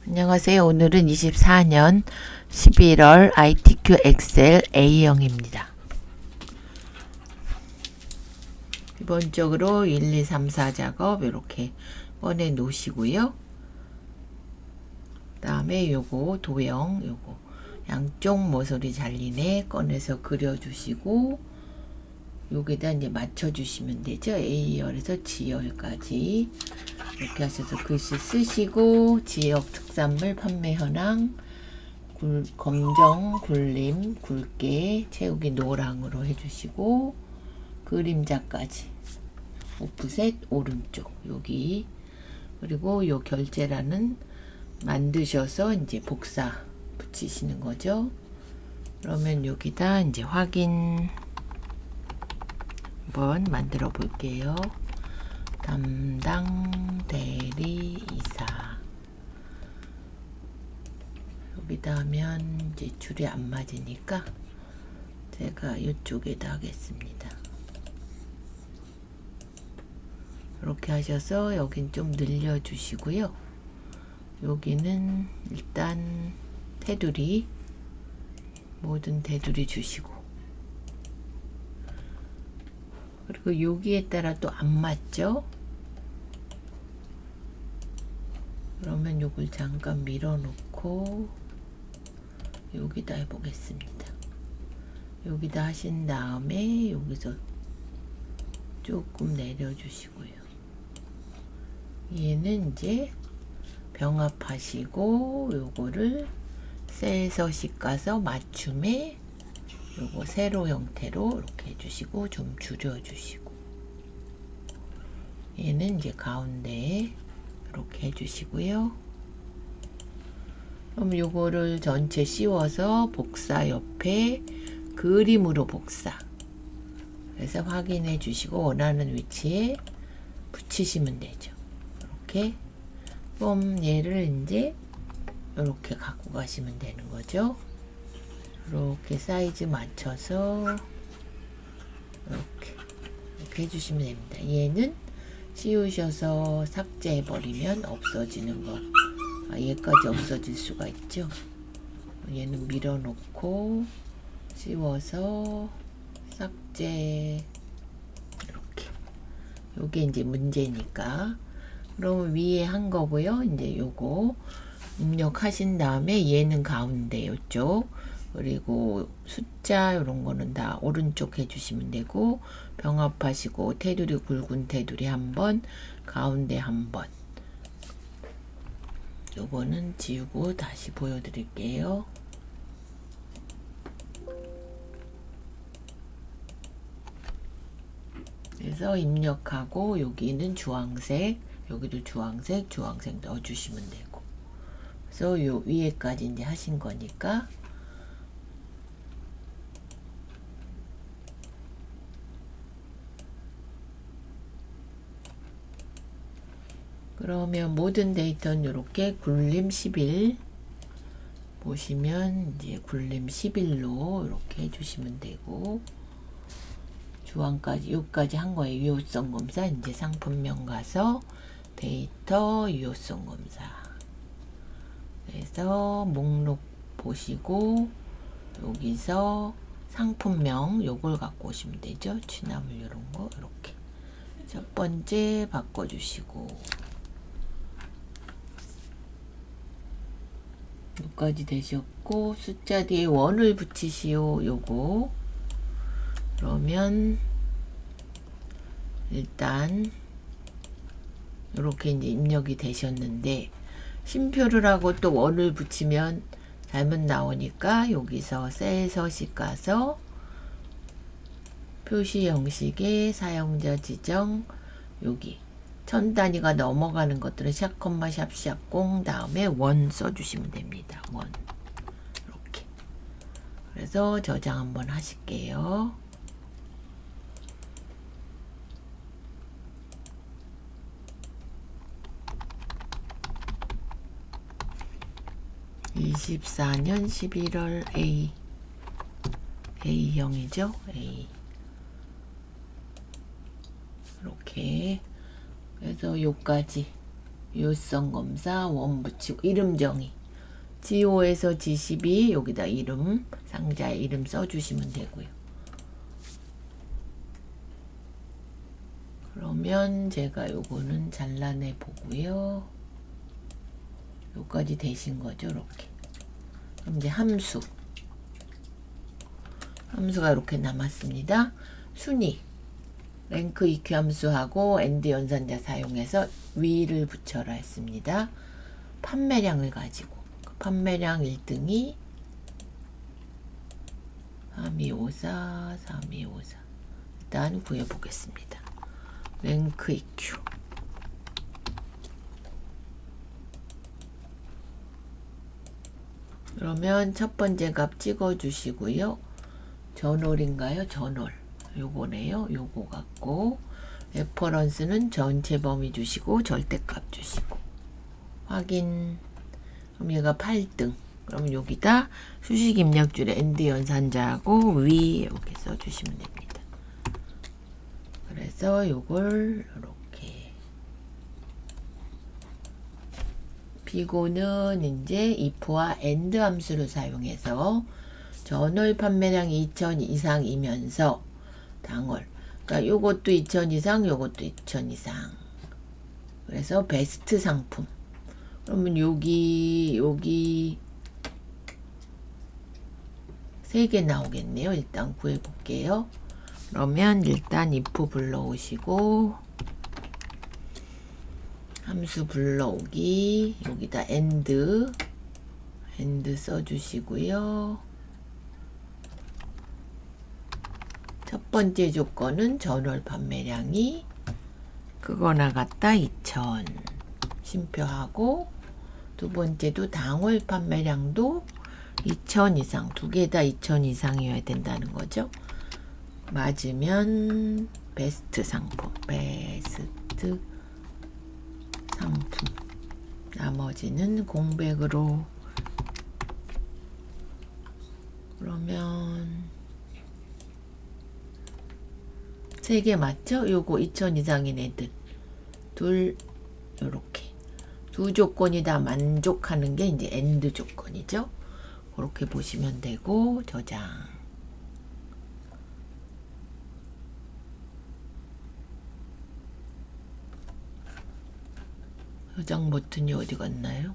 안녕하세요. 오늘은 24년 11월 ITQ 엑셀 A형입니다. 기본적으로 1, 2, 3, 4 작업 이렇게 꺼내 놓으시고요. 그 다음에 요거 도형 요거 양쪽 모서리 잘리네 꺼내서 그려주시고 여기다 이제 맞춰주시면 되죠. A열에서 G열까지 이렇게 하셔서 글씨 쓰시고 지역 특산물 판매 현황 검정 굴림 굵게 채우기 노랑으로 해주시고 그림자까지 오프셋 오른쪽 여기 그리고 요 결제란은 만드셔서 이제 복사 붙이시는 거죠. 그러면 여기다 이제 확인 한번 만들어 볼게요. 담당 대리이사 여기다 하면 이제 줄이 안 맞으니까 제가 이쪽에다 하겠습니다. 이렇게 하셔서 여긴 좀 늘려 주시고요. 여기는 일단 테두리 모든 테두리 주시고 그리고 여기에 따라 또 안 맞죠? 그러면 요걸 잠깐 밀어 놓고 여기다 해보겠습니다. 여기다 하신 다음에 여기서 조금 내려주시고요. 얘는 이제 병합하시고 요거를 셀서 씻가서 맞춤에 요거 세로 형태로 이렇게 해주시고 좀 줄여주시고 얘는 이제 가운데에 이렇게 해주시고요. 그럼 요거를 전체 씌워서 복사 옆에 그림으로 복사 그래서 확인해 주시고 원하는 위치에 붙이시면 되죠. 이렇게 그럼 얘를 이제 이렇게 갖고 가시면 되는 거죠. 이렇게 사이즈 맞춰서 이렇게 해주시면 됩니다. 얘는 씌우셔서 삭제해 버리면 없어지는 거. 얘까지 없어질 수가 있죠. 얘는 밀어놓고 씌워서 삭제 이렇게. 요게 이제 문제니까. 그럼 위에 한 거고요. 이제 요거 입력하신 다음에 얘는 가운데 요쪽. 그리고 숫자 이런 거는 다 오른쪽 해주시면 되고 병합하시고 테두리 굵은 테두리 한번 가운데 한번 요거는 지우고 다시 보여드릴게요. 그래서 입력하고 여기는 주황색 여기도 주황색 넣어주시면 되고 그래서 요 위에까지 이제 하신 거니까 그러면 모든 데이터는 이렇게 굴림 11 보시면 이제 굴림 11로 이렇게 해주시면 되고 주황까지 여기까지 한 거예요. 유효성 검사 이제 상품명 가서 데이터 유효성 검사 그래서 목록 보시고 여기서 상품명 요걸 갖고 오시면 되죠. 취나물 이런 거 이렇게 첫 번째 바꿔주시고 여기까지 되셨고 숫자 뒤에 원을 붙이시오 요거 그러면 일단 이렇게 이제 입력이 되셨는데 쉼표를 하고 또 원을 붙이면 잘못 나오니까 여기서 셀 서식 가서 표시 형식의 사용자 지정 여기 천 단위가 넘어가는 것들은 샵, 샵, 공 다음에 원 써주시면 됩니다. 원 이렇게 그래서 저장 한번 하실게요. (24년 11월) A형이죠. A 이렇게 그래서 요까지 유효성 검사, 원 붙이고, 이름 정의. G5에서 G12, 여기다 이름, 상자에 이름 써주시면 되고요. 그러면 제가 요거는 잘라내 보고요. 요까지 되신 거죠, 이렇게. 그럼 이제 함수가 이렇게 남았습니다. 순위, 랭크 EQ 함수하고 AND 연산자 사용해서 위를 붙여라 했습니다. 판매량을 가지고 판매량 1등이 3254, 3254. 일단 구해보겠습니다. 랭크 EQ. 그러면 첫 번째 값 찍어주시고요. 전월인가요? 전월. 요거네요. 요거 같고, 레퍼런스는 전체 범위 주시고 절대값 주시고 확인. 그럼 얘가 8등. 그럼 여기다 수식 입력줄에 AND 연산자하고 위 이렇게 써주시면 됩니다. 그래서 요걸 이렇게 비고는 이제 if와 AND 함수를 사용해서 전월 판매량이 2000 이상이면서 당월, 그러니까 요것도 2000 이상, 요것도 2000 이상. 그래서 베스트 상품. 그러면 여기 3개 나오겠네요. 일단 구해 볼게요. 그러면 일단 if 불러오시고 함수 불러오기, 여기다 AND 써주시고요. 첫 번째 조건은 전월 판매량이 그거나 같다 2000 심표하고, 두 번째도 당월 판매량도 2000 이상, 두 개 다 2000 이상이어야 된다는 거죠. 맞으면 베스트 상품, 나머지는 공백으로. 그러면 3개 맞죠? 요거 2000 이상인 애들 둘, 요렇게 두 조건이 다 만족하는 게 이제 AND 조건이죠. 그렇게 보시면 되고, 저장. 저장 버튼이 어디 갔나요?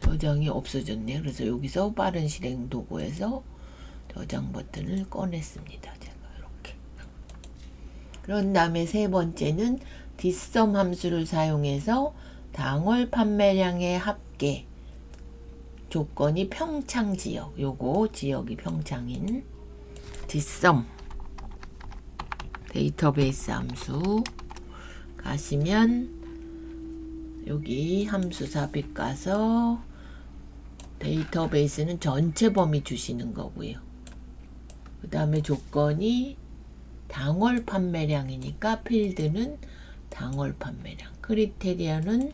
저장이 없어졌네요. 그래서 여기서 빠른 실행 도구에서 저장 버튼을 꺼냈습니다. 제가 이렇게. 그런 다음에 세 번째는 뒷섬 함수를 사용해서 당월 판매량의 합계 조건이 평창 지역, 요거 지역이 평창인 뒷섬 데이터베이스 함수 가시면 여기 함수 삽입 가서 데이터베이스는 전체 범위 주시는 거고요. 그 다음에 조건이 당월 판매량이니까 필드는 당월 판매량, 크리테리아는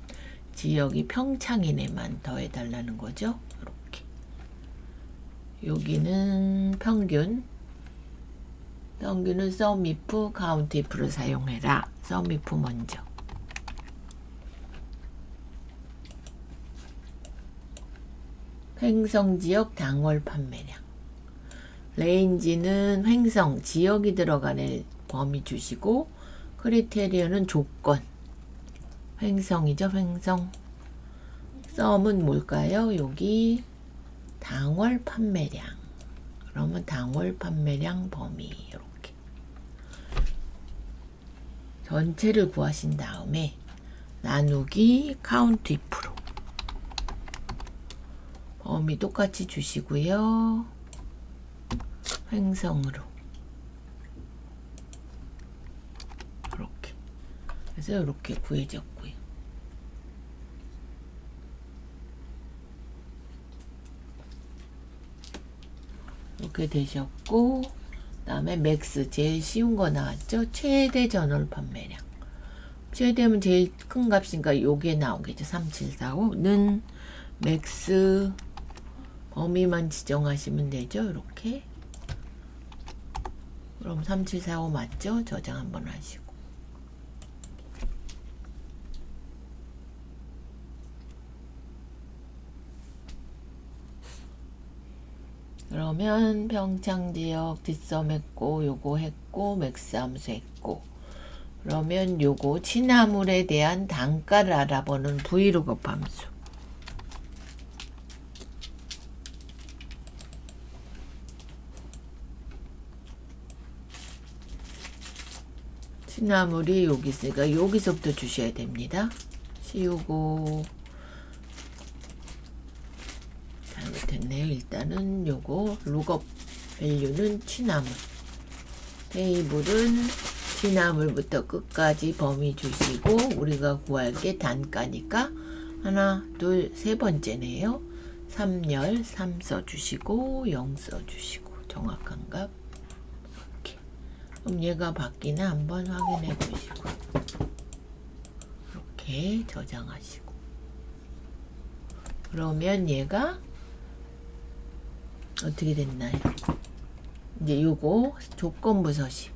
지역이 평창인에만 더해달라는 거죠. 이렇게. 여기는 평균은 SUMIF, COUNTIF를 사용해라. SUMIF 먼저. 횡성지역 당월 판매량. 레인지는 횡성, 지역이 들어가는 범위 주시고, 크리테리어는 조건. 횡성이죠, 횡성. 썸은 뭘까요? 여기 당월 판매량. 그러면 당월 판매량 범위 이렇게. 전체를 구하신 다음에 나누기 COUNTIF로. 범위 똑같이 주시고요. 횡성으로 이렇게. 그래서 이렇게 구해졌고요. 이렇게 되셨고, 그 다음에 맥스 제일 쉬운 거 나왔죠. 최대 전월 판매량. 최대면 제일 큰 값이니까 요게 나오겠죠. 3745는 맥스 범위만 지정하시면 되죠. 이렇게. 그럼 3745 맞죠? 저장 한번 하시고. 그러면 평창지역 뒷섬 했고, 요거 했고, 맥스 함수 했고, 그러면 요거 취나물에 대한 단가를 알아보는 브이로그 함수. 취나물이 여기 있으니까 여기서부터 주셔야 됩니다. 씌우고, 잘못했네요. 일단은 요거 룩업 밸류는 취나물, 테이블은 취나물부터 끝까지 범위 주시고, 우리가 구할 게 단가니까 하나, 둘, 세 번째네요. 3열 3 써주시고 0 써주시고 정확한 값. 이렇게. 그럼 얘가 바뀌나 한번 확인해 보시고 이렇게 저장하시고, 그러면 얘가 어떻게 됐나요? 이제 요거 조건부 서식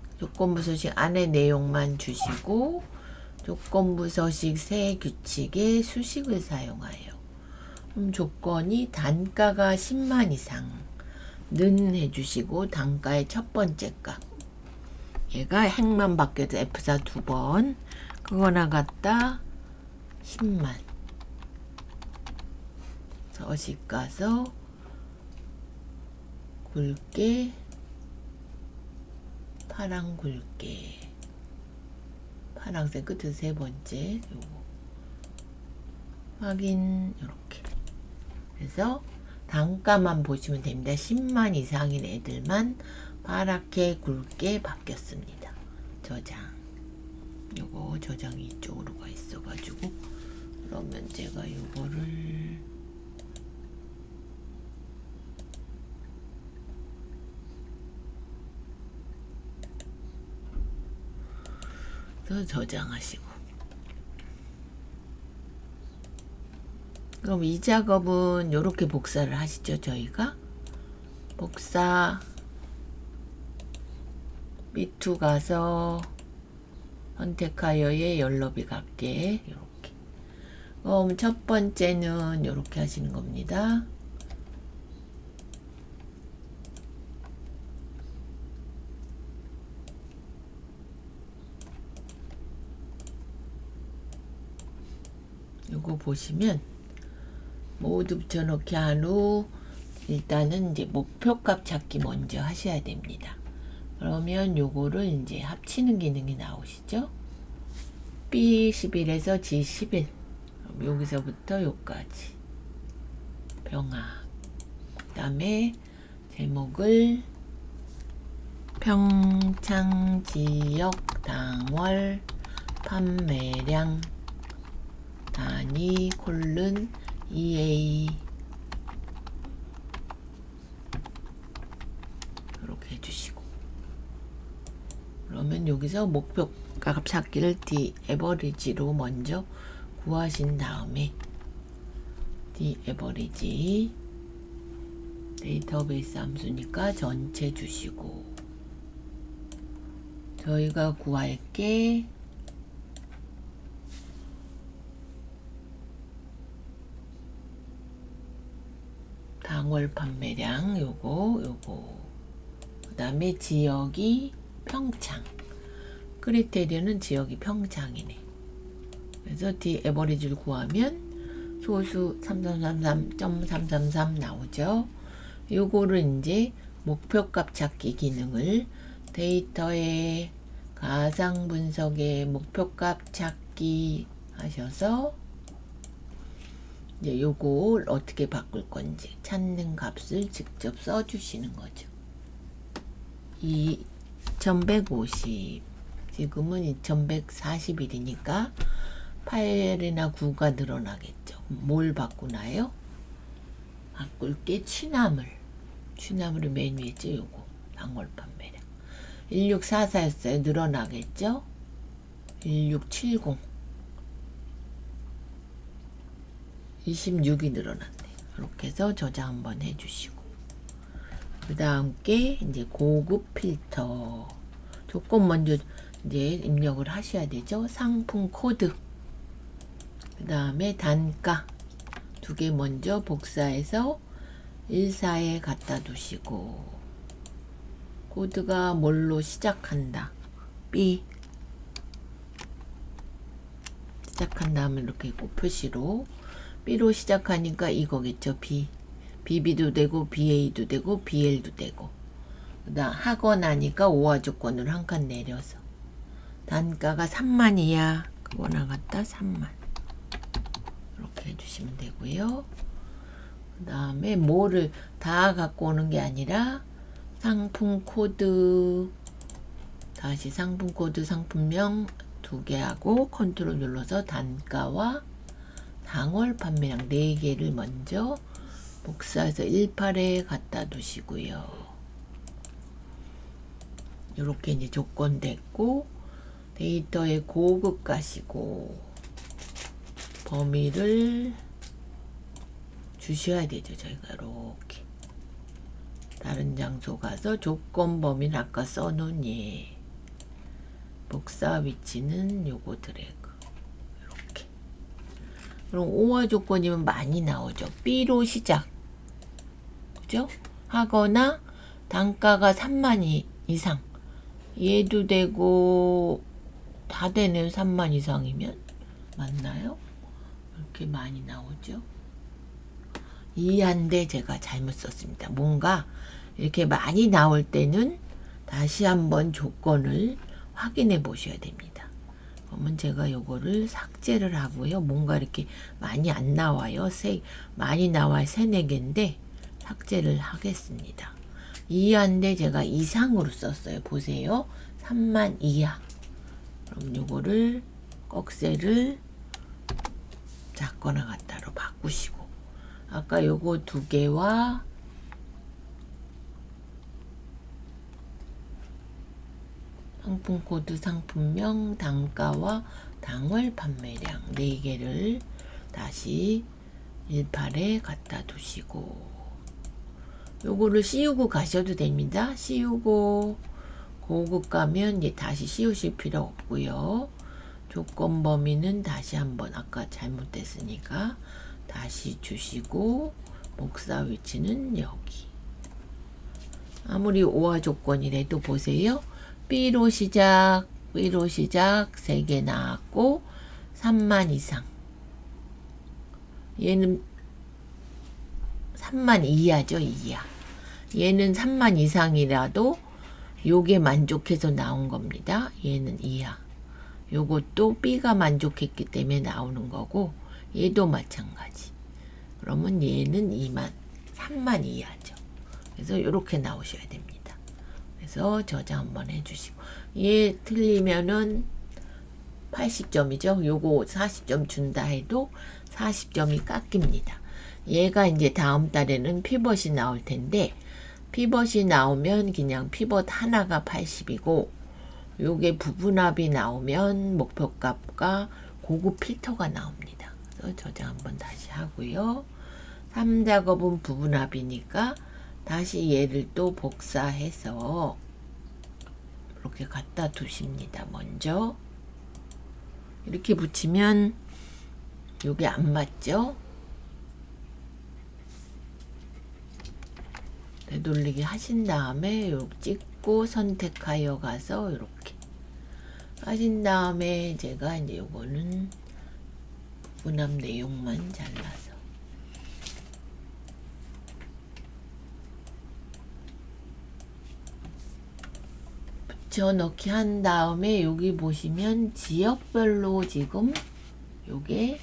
안에 내용만 주시고, 조건부 서식 새 규칙의 수식을 사용하여. 그럼 조건이 단가가 10만 이상는 해주시고, 단가의 첫 번째 값, 얘가 행만 바뀌어서 F사 2번, 그거나 같다 10만. 서식 가서 굵게 파랑 굵게, 파랑색 끝에 세 번째 요거 확인. 요렇게 그래서 단가만 보시면 됩니다. 10만 이상인 애들만 파랗게 굵게 바뀌었습니다. 저장. 요거 저장이 이쪽으로 가 있어가지고, 그러면 제가 요거를 저장하시고, 그럼 이 작업은 이렇게 복사를 하시죠. 저희가 복사 B2 가서 선택하여의 연럽이 같게 이렇게. 그럼 첫 번째는 이렇게 하시는 겁니다. 요거 보시면 모두 붙여넣기 한 후 일단은 이제 목표값 찾기 먼저 하셔야 됩니다. 그러면 요거를 이제 합치는 기능이 나오시죠. B11에서 G11. 그럼 여기서부터 요까지 병합. 그 다음에 제목을 평창지역 당월 판매량 단위 콜른 EA 이렇게 해주시고, 그러면 여기서 목표값 찾기를 D 에버리지로 먼저 구하신 다음에 D 에버리지 데이터베이스 함수니까 전체 주시고, 저희가 구할 게 당월 판매량 요거 그 다음에 지역이 평창, 크리테리언은 지역이 평창이네. 그래서 D 에버리지를 구하면 소수 3333.333 나오죠. 요거를 이제 목표값 찾기 기능을 데이터의 가상 분석의 목표값 찾기 하셔서 이제 요걸 어떻게 바꿀 건지 찾는 값을 직접 써주시는 거죠. 2150, 지금은 2141이니까 8이나 9가 늘어나겠죠. 뭘 바꾸나요? 바꿀 게 취나물이 맨 위에 있죠. 요거 당월 판매량 1644였어요. 늘어나겠죠. 1670 26이 늘어났네. 이렇게 해서 저장 한번 해주시고, 그 다음 게 이제 고급 필터. 조건 먼저 이제 입력을 하셔야 되죠. 상품 코드, 그 다음에 단가 두 개 먼저 복사해서 14에 갖다 두시고, 코드가 뭘로 시작한다. B 시작한 다음에 이렇게 표시로 B로 시작하니까 이거겠죠. B. BB도 되고 BA도 되고 BL도 되고, 그다음 하고 나니까 오화 조건으로 한 칸 내려서 단가가 3만이야. 그거나 갖다 3만 이렇게 해주시면 되고요. 그 다음에 뭐를 다 갖고 오는 게 아니라 상품 코드, 다시 상품 코드 상품명 두 개 하고 컨트롤 눌러서 단가와 당월 판매량 4개를 먼저 복사해서 18에 갖다 두시고요. 이렇게 이제 조건 됐고, 데이터에 고급 가시고 범위를 주셔야 되죠. 저희가 이렇게 다른 장소 가서 조건 범위는 아까 써놓은 예, 복사 위치는 요거 드래그 이렇게. 그럼 오화 조건이면 많이 나오죠. B로 시작, 그죠? 하거나 단가가 3만 이상, 얘도 되고 다 되네요. 3만 이상이면 맞나요? 이렇게 많이 나오죠. 이한데 제가 잘못 썼습니다. 뭔가 이렇게 많이 나올 때는 다시 한번 조건을 확인해 보셔야 됩니다. 그러면 제가 요거를 삭제를 하고요. 뭔가 이렇게 많이 안 나와요. 많이 나와 3, 4개인데 삭제를 하겠습니다. 이하인데 제가 이상으로 썼어요. 보세요. 3만 이하. 그럼 요거를 꺽쇠를 작거나 같다로 바꾸시고, 아까 요거 2개와 상품 코드, 상품명, 단가와 당월 판매량 4개를 다시 18에 갖다 두시고, 요거를 씌우고 가셔도 됩니다. 씌우고 고급 가면 이제 다시 씌우실 필요 없고요. 조건 범위는 다시 한번 아까 잘못됐으니까 다시 주시고, 복사 위치는 여기. 아무리 오화 조건이라도 보세요. B로 시작 3개 나왔고 3만 이상, 얘는 3만 이하죠. 이하. 얘는 3만 이상이라도 요게 만족해서 나온 겁니다. 얘는 이하. 요것도 B가 만족했기 때문에 나오는 거고, 얘도 마찬가지. 그러면 얘는 3만 이하죠. 그래서 이렇게 나오셔야 됩니다. 그래서 저장 한번 해주시고, 얘 틀리면은 80점이죠. 요거 40점 준다 해도 40점이 깎입니다. 얘가 이제 다음 달에는 피벗이 나올 텐데, 피벗이 나오면 그냥 피벗 하나가 80이고, 요게 부분합이 나오면 목표값과 고급 필터가 나옵니다. 그래서 저장 한번 다시 하고요. 3작업은 부분합이니까 다시 얘를 또 복사해서 이렇게 갖다 두십니다. 먼저 이렇게 붙이면 요게 안 맞죠? 되돌리기 하신 다음에 요 찍고 선택하여 가서 이렇게 하신 다음에 제가 이제 요거는 부분합 내용만 잘라서 붙여 넣기 한 다음에 여기 보시면 지역별로 지금 요게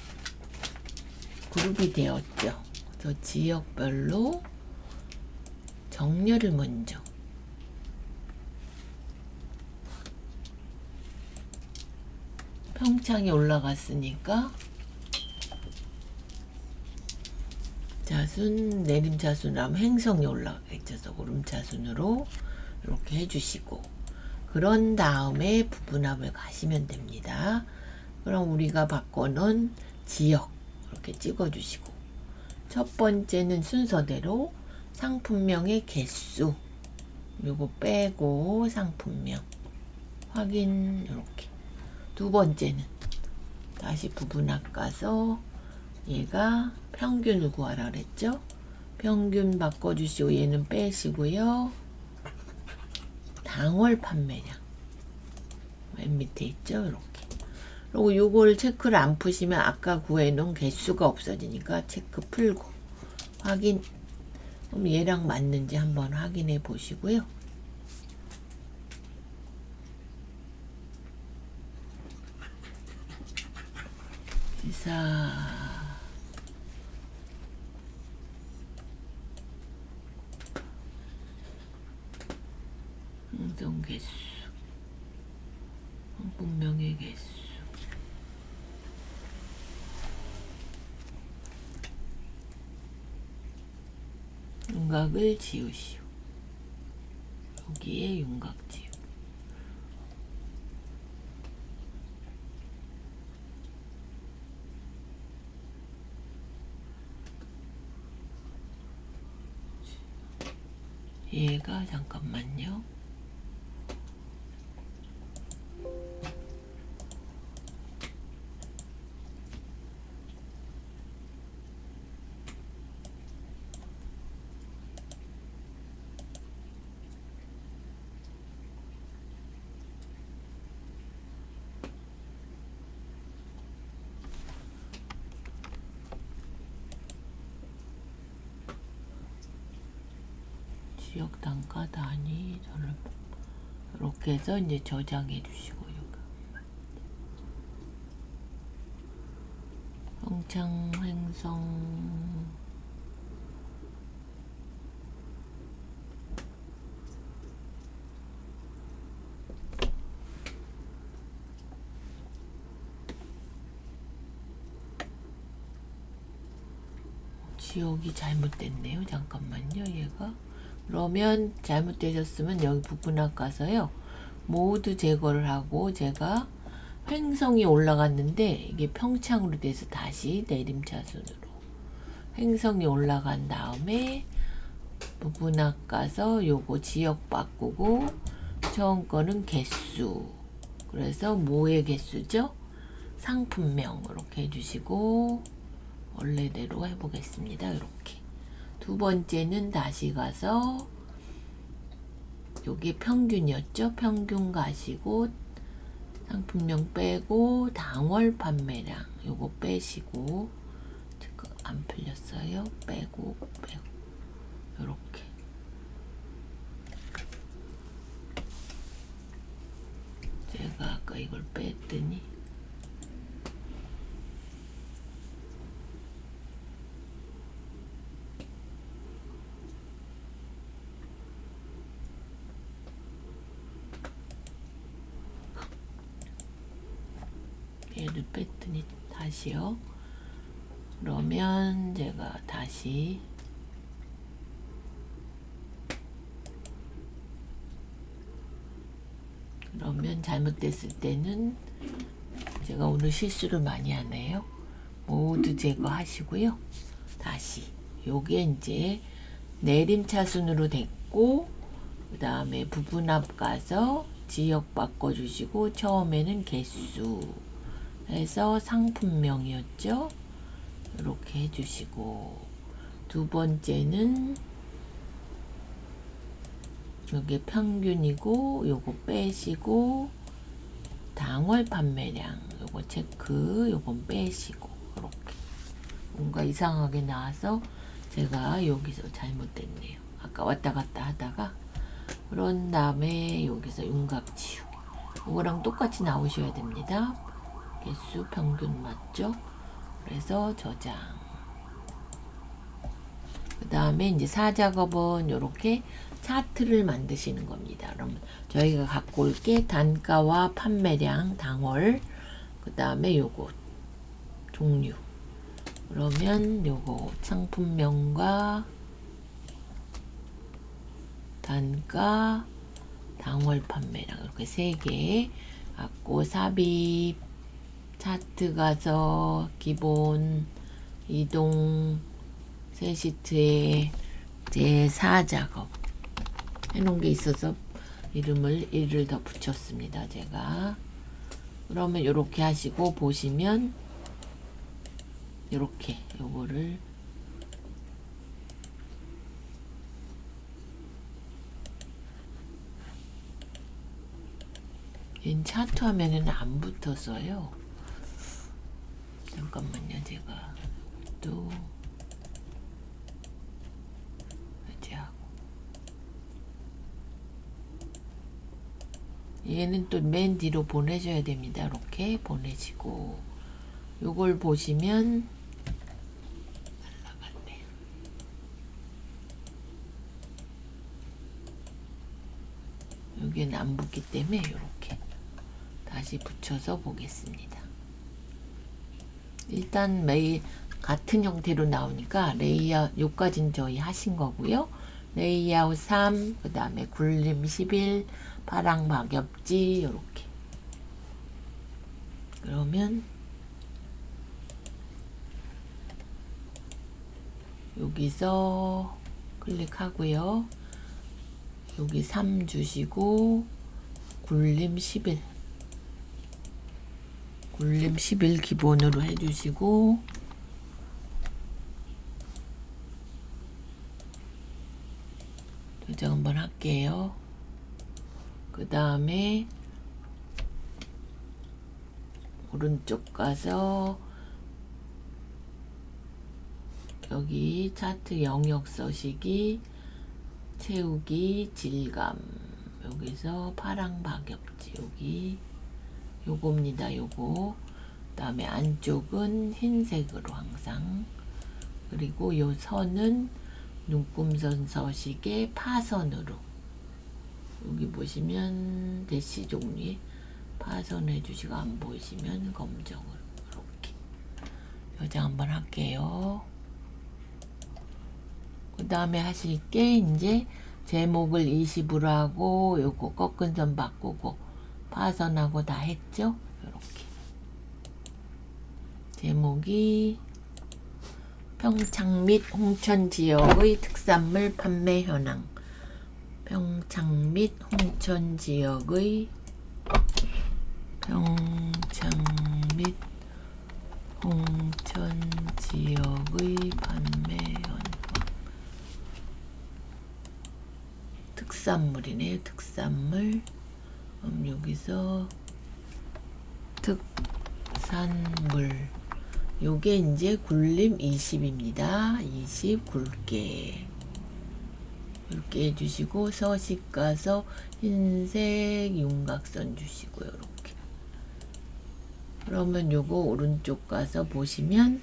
그룹이 되었죠. 그래서 지역별로 정렬을 먼저 평창이 올라갔으니까 자순, 내림자순하면 행성이 올라가겠죠. 오름자순으로 이렇게 해주시고, 그런 다음에 부분합을 가시면 됩니다. 그럼 우리가 바꿔놓은 지역 이렇게 찍어주시고, 첫 번째는 순서대로 상품명의 개수 요거 빼고 상품명, 확인. 이렇게. 두 번째는 다시 부분합 가서 얘가 평균을 구하라 그랬죠. 평균 바꿔주시고 얘는 빼시고요. 당월 판매량 맨 밑에 있죠. 이렇게. 그리고 요걸 체크를 안 푸시면 아까 구해놓은 개수가 없어지니까 체크 풀고 확인. 그럼 얘랑 맞는지 한번 확인해 보시고요. 기사 행성 개수, 분명의 개수, 윤곽을 지우시오. 여기에 윤곽 지우. 얘가 잠깐만요. 지역 단가 단위 저를 이렇게 해서 이제 저장해 주시고요. 평창 횡성 지역이 잘못됐네요. 잠깐만요. 얘가 그러면 잘못되셨으면 여기 부분합 가서요. 모두 제거를 하고 제가 횡성이 올라갔는데 이게 평창으로 돼서 다시 내림차순으로 횡성이 올라간 다음에 부분합 가서 요거 지역 바꾸고 처음 거는 개수. 그래서 뭐의 개수죠? 상품명 이렇게 해주시고 원래대로 해보겠습니다. 이렇게. 두 번째는 다시 가서 요게 평균이었죠. 평균 가시고 상품명 빼고 당월 판매량 요거 빼시고 지금 안 풀렸어요. 빼고 요렇게 제가 아까 이걸 뺐더니 얘를 뺐더니 다시요. 그러면 제가 다시 그러면 잘못됐을 때는 제가 오늘 실수를 많이 하네요. 모두 제거하시고요. 다시 요게 이제 내림차순으로 됐고 그 다음에 부분합 가서 지역 바꿔주시고 처음에는 개수 해서 상품명이었죠. 이렇게 해주시고 두 번째는 여기 평균이고 요거 빼시고 당월 판매량 요거 체크 요건 빼시고 이렇게 뭔가 이상하게 나와서 제가 여기서 잘못됐네요. 아까 왔다 갔다 하다가 그런 다음에 여기서 윤곽 지우 이거랑 똑같이 나오셔야 됩니다. 개수 평균 맞죠? 그래서 저장. 그 다음에 이제 사작업은 이렇게 차트를 만드시는 겁니다. 그러면 저희가 갖고 올 게 단가와 판매량 당월 그 다음에 요거 종류 그러면 요거 상품명과 단가 당월 판매량 이렇게 3개 갖고 삽입 차트 가서 기본 이동 새 시트에 제4작업 해놓은 게 있어서 이름을 1을 더 붙였습니다. 제가. 그러면 이렇게 하시고 보시면 이렇게 요거를 차트 화면에는 안 붙었어요. 잠깐만요. 제가 또 해제하고 얘는 또 맨 뒤로 보내줘야 됩니다. 이렇게 보내시고 요걸 보시면 날라갔네요. 여기는 안 붙기 때문에 이렇게 다시 붙여서 보겠습니다. 일단 매일 같은 형태로 나오니까 레이아웃 요까지는 저희 하신 거고요. 레이아웃 3, 그 다음에 굴림 11, 파랑 박엽지 요렇게. 그러면 여기서 클릭하고요. 여기 3 주시고 굴림 11 굴림 11 기본으로 해주시고 도장 한번 할게요. 그 다음에 오른쪽 가서 여기 차트 영역 서시기 채우기 질감 여기서 파랑 박엽지 여기 요겁니다. 요거 그 다음에 안쪽은 흰색으로 항상 그리고 요 선은 눈금선 서식의 파선으로 여기 보시면 대시 종류의 파선해 주시고 안 보이시면 검정으로 이렇게 요장 한번 할게요. 그 다음에 하실 게 이제 제목을 20으로 하고 요거 꺾은 선 바꾸고 파선하고 다 했죠. 이렇게 제목이 평창 및 홍천 지역의 특산물 판매 현황 평창 및 홍천 지역의 판매 현황 특산물이네요. 특산물 여기서 특산물 요게 이제 굴림 20입니다. 20 굵게 해주시고 서식 가서 흰색 윤곽선 주시고요. 이렇게 그러면 요거 오른쪽 가서 보시면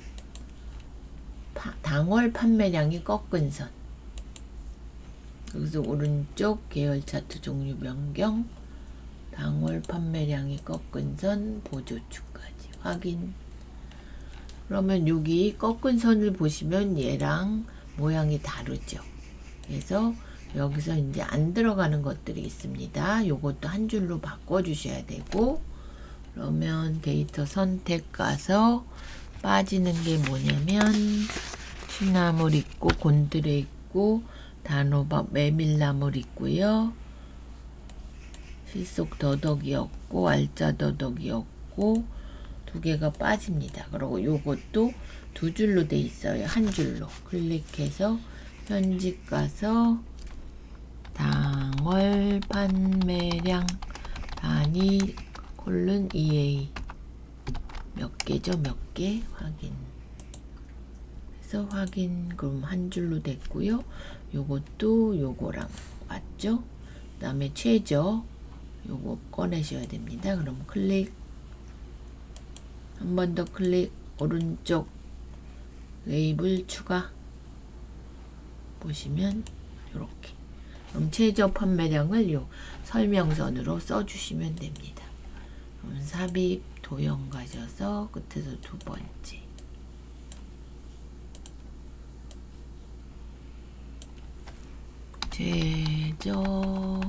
당월 판매량이 꺾은 선 여기서 오른쪽 계열 차트 종류 변경 당월 판매량이 꺾은 선 보조축까지 확인. 그러면 여기 꺾은 선을 보시면 얘랑 모양이 다르죠. 그래서 여기서 이제 안 들어가는 것들이 있습니다. 요것도 한 줄로 바꿔 주셔야 되고 그러면 데이터 선택 가서 빠지는 게 뭐냐면 취나물 있고 곤드레 있고 단호박 메밀나물 있고요. 실속 더덕이었고 알짜 더덕이었고 두 개가 빠집니다. 그리고 요것도 두 줄로 돼 있어요. 한 줄로 클릭해서 편집 가서 당월 판매량 단위 콜론 EA 몇 개죠? 몇 개 확인. 그래서 확인 그럼 한 줄로 됐고요. 요것도 요거랑 맞죠? 그 다음에 최저 요거 꺼내셔야 됩니다. 그럼 클릭 한 번 더 클릭 오른쪽 레이블 추가 보시면 이렇게 그럼 최저 판매량을 요 설명선으로 써주시면 됩니다. 그럼 삽입 도형 가셔서 끝에서 두 번째 최저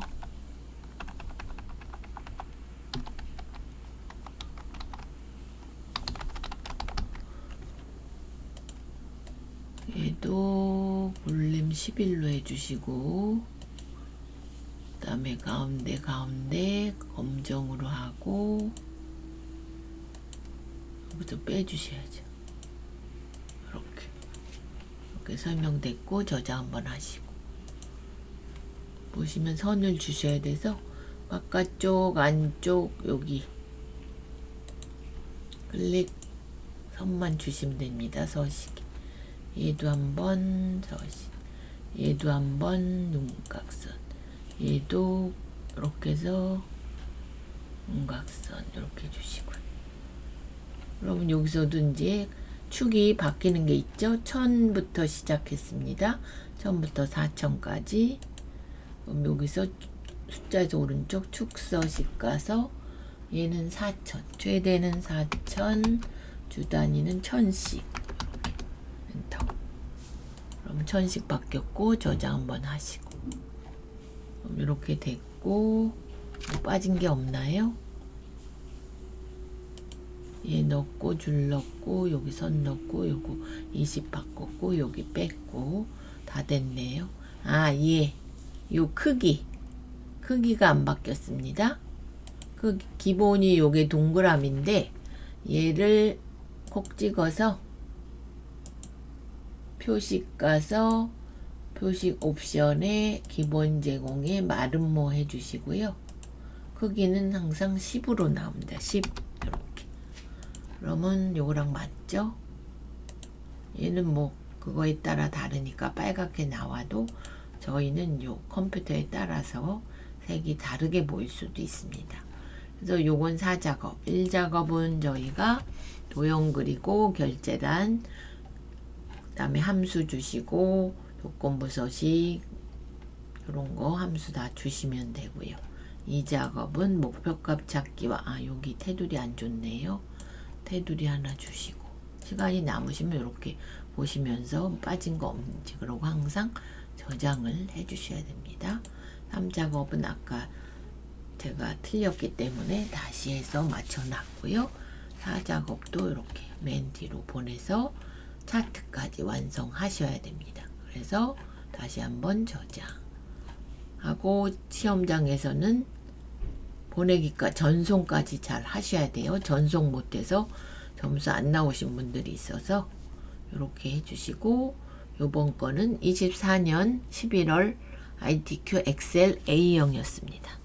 얘도 볼륨 11로 해주시고 그 다음에 가운데 검정으로 하고 여기서 빼주셔야죠. 이렇게 설명됐고 저장 한번 하시고 보시면 선을 주셔야 돼서 바깥쪽 안쪽 여기 클릭 선만 주시면 됩니다. 서식 얘도 한번 서식 얘도 한번 윤곽선 얘도 이렇게 해서 윤곽선 이렇게 주시고요. 그러면 여기서도 이제 축이 바뀌는 게 있죠. 1000부터 시작했습니다. 1000부터 4000까지. 그럼 여기서 숫자에서 오른쪽 축서식 가서 얘는 4000, 최대는 4000, 주 단위는 1000씩. 엔터. 그럼 1000씩 바뀌었고 저장 한번 하시고. 그럼 이렇게 됐고 뭐 빠진 게 없나요? 얘 넣고 줄 넣고 여기 선 넣고 요거 20 바꿨고 여기 뺐고 다 됐네요. 아, 요 크기가 안 바뀌었습니다. 기본이 요게 동그라미인데 얘를 콕 찍어서 표식 가서 표식 옵션에 기본 제공에 마름모 해주시고요. 크기는 항상 10으로 나옵니다. 10 이렇게. 그러면 요거랑 맞죠? 얘는 뭐 그거에 따라 다르니까 빨갛게 나와도 저희는 요 컴퓨터에 따라서 색이 다르게 보일 수도 있습니다. 그래서 요건 4작업. 1작업은 저희가 도형 그리고 결제란 그 다음에 함수 주시고 조건부 서식 이런 거 함수 다 주시면 되고요. 2작업은 목표값 찾기와 여기 테두리 안 좋네요. 테두리 하나 주시고 시간이 남으시면 이렇게 보시면서 빠진 거 없는지 그러고 항상 저장을 해 주셔야 됩니다. 3작업은 아까 제가 틀렸기 때문에 다시 해서 맞춰 놨고요. 4작업도 이렇게 맨 뒤로 보내서 차트까지 완성하셔야 됩니다. 그래서 다시 한번 저장하고 시험장에서는 보내기까지 전송까지 잘 하셔야 돼요. 전송 못해서 점수 안 나오신 분들이 있어서 이렇게 해주시고 요번 거는 24년 11월 ITQ 엑셀 A형이었습니다.